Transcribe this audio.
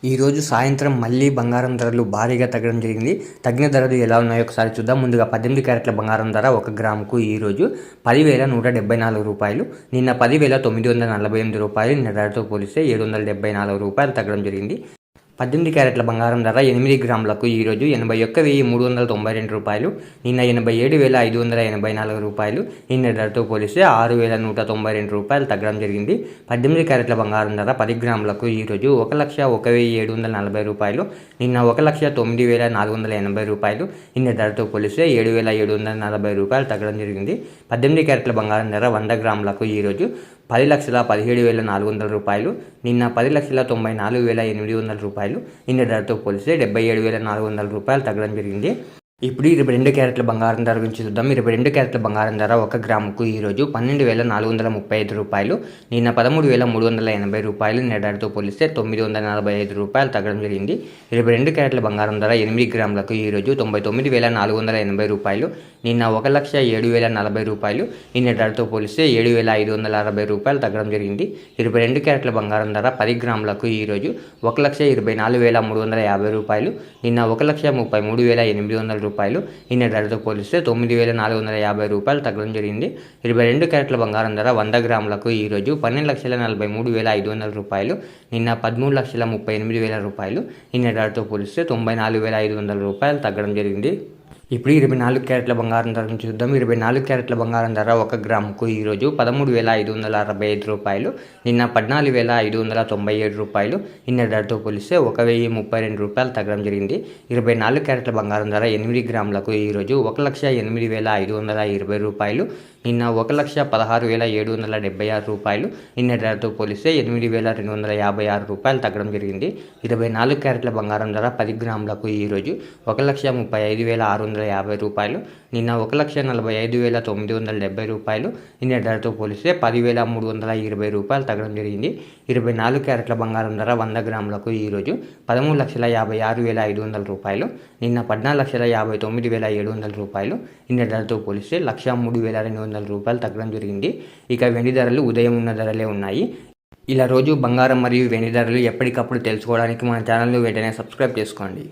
ఈరోజు సాయంత్రం మళ్ళీ బంగారం ధరలు భారీగా తగ్గడం జరిగింది. తగ్గిన ధరలు ఎలా ఉన్నాయో ఒకసారి చూద్దాం. ముందుగా 18 క్యారెట్ల బంగారం ధర 1 గ్రాముకు ఈరోజు 10,174 రూపాయలు. నిన్న 10,948 రూపాయలు. నిన్న ధరతో పోలిస్తే 774 రూపాయలు తగ్గడం జరిగింది. 18 క్యారెట్ల బంగారం ధర 8 గ్రాములకు ఈరోజు 81,392 రూపాయలు. నిన్న 87,584 రూపాయలు. నిన్న ధరతో పోలిస్తే 6,192 రూపాయలు తగ్గడం జరిగింది. 18 క్యారెట్ల బంగారం ధర 10 గ్రాములకు ఈరోజు 1,01,740 రూపాయలు. నిన్న 1,09,480 రూపాయలు. నిన్న ధరతో పోలిస్తే 7,740 రూపాయలు తగ్గడం జరిగింది. 18 క్యారెట్ల బంగారం ధర 100 గ్రాములకు ఈరోజు 10,17,400 రూపాయలు. నిన్న 10,94,800 రూపాయలు. నిన్న ధరతో పోలిస్తే 77,400 రూపాయలు తగ్గడం జరిగింది. ఇప్పుడు 22 క్యారెట్ల బంగారం ధర గురించి చూద్దాం. 22 క్యారెట్ల బంగారం ధర 1 గ్రాముకు ఈరోజు 12,435 రూపాయలు. నిన్న 13,380 రూపాయలు. నిన్న ధరతో పోలిస్తే 945 రూపాయలు తగ్గడం జరిగింది. 22 క్యారెట్ల బంగారం ధర 8 గ్రాములకు ఈరోజు 99,480 రూపాయలు. నిన్న 1,07,040 రూపాయలు. నిన్న ధరతో పోలిస్తే 7,560 రూపాయలు తగ్గడం జరిగింది. 22 క్యారెట్ల బంగారం ధర 10 గ్రాములకు ఈరోజు 1,24,350 రూపాయలు. నిన్న 1,33,800 రూపాయలు. నిన్న ధరతో పోలిస్తే 9,450 రూపాయలు తగ్గడం జరిగింది. 22 క్యారెట్ల బంగారం ధర 100 గ్రాములకు ఈరోజు 12,43,500 రూపాయలు. నిన్న 13,38,000 రూపాయలు. నిన్న ధరతో పోలిస్తే 94,500 రూపాయలు తగ్గడం జరిగింది. ఇప్పుడు 24 క్యారెట్ల బంగారం ధర నుంచి చూద్దాం. 24 క్యారెట్ల బంగారం ధర 1 గ్రాముకు ఈరోజు 13,565 రూపాయలు. నిన్న 14,597 రూపాయలు. నిన్న ధరతో పోలిస్తే 1,032 రూపాయలు తగ్గడం జరిగింది. 24 క్యారెట్ల బంగారం ధర 8 గ్రాములకు ఈరోజు 1,08,520 రూపాయలు. నిన్న 1,16,776 రూపాయలు. నిన్న ధరతో పోలిస్తే 8,256 రూపాయలు తగ్గడం జరిగింది. 24 క్యారెట్ల బంగారం ధర 10 గ్రాములకు ఈరోజు 1,35,650 రూపాయలు. నిన్న 1,45,970 రూపాయలు. నిన్న ధరతో పోలిస్తే 10,320 రూపాయలు తగ్గడం జరిగింది. 24 క్యారెట్ల బంగారం ధర 100 గ్రాములకు ఈరోజు 13,56,500 రూపాయలు. నిన్న 14,59,700 రూపాయలు. నిన్న ధరతో పోలిస్తే 1,03,200 రూపాయలు తగ్గడం జరిగింది. ఇక వెండి ధరలు ఉదయం ఉన్న ధరలే ఉన్నాయి. ఇలా రోజు బంగారం మరియు వెండి ధరలు ఎప్పటికప్పుడు తెలుసుకోవడానికి మన ఛానల్ను వెంటనే సబ్స్క్రైబ్ చేసుకోండి.